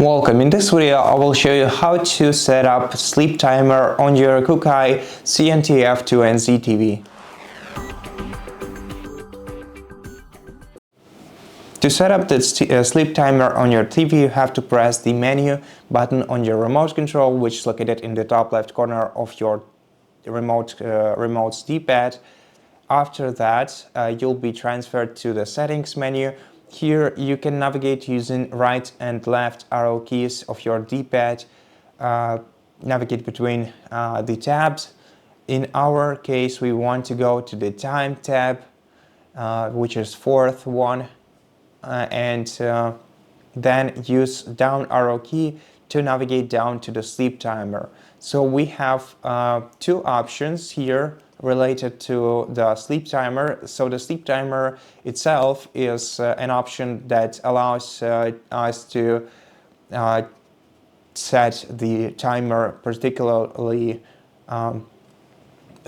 Welcome. In this video, I will show you how to set up sleep timer on your COOCAA CNTF2NZ TV. To set up the sleep timer on your TV, you have to press the menu button on your remote control, which is located in the top left corner of your remote's D-pad. After that, you'll be transferred to the settings menu. Here you can navigate using right and left arrow keys of your D-pad, navigate between the tabs. In our case, we want to go to the time tab, which is fourth one, and then use down arrow key to navigate down to the sleep timer. So we have two options here related to the sleep timer. So the sleep timer itself is an option that allows us to set the timer particularly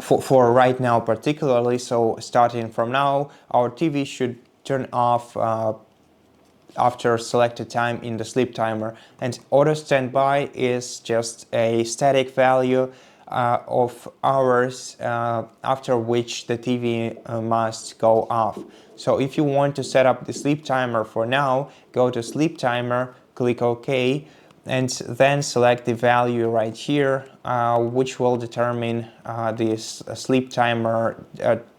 for right now particularly. So starting from now, our TV should turn off after selected time in the sleep timer, and auto standby is just a static value of hours after which the TV must go off. So if you want to set up the sleep timer for now, go to sleep timer, click OK, and then select the value right here, which will determine this sleep timer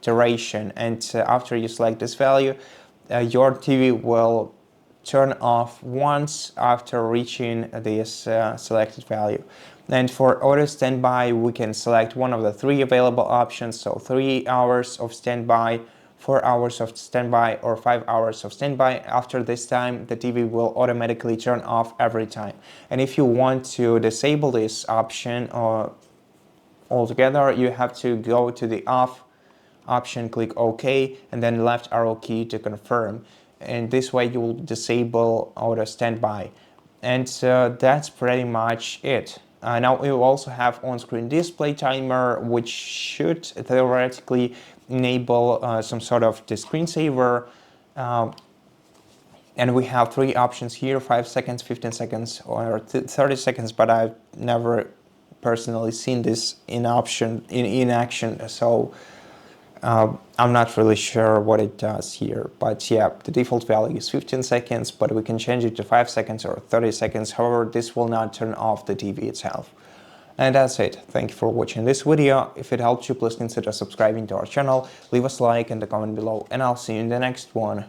duration. And after you select this value, your TV will turn off once after reaching this selected value. And for auto standby, we can select one of the three available options, so 3 hours of standby, 4 hours of standby, or 5 hours of standby. After this time, the TV will automatically turn off every time. And if you want to disable this option altogether, you have to go to the off option, click OK, and then left arrow key to confirm. And this way you will disable auto standby. And that's pretty much it. Now we will also have on-screen display timer, which should theoretically enable some sort of the screensaver. And we have three options here: 5 seconds, 15 seconds, or 30 seconds, but I've never personally seen this in action, so I'm not really sure what it does here. But yeah, the default value is 15 seconds, but we can change it to 5 seconds or 30 seconds. However, this will not turn off the TV itself. And that's it. Thank you for watching this video. If it helped you, please consider subscribing to our channel, leave us a like and a comment below, and I'll see you in the next one.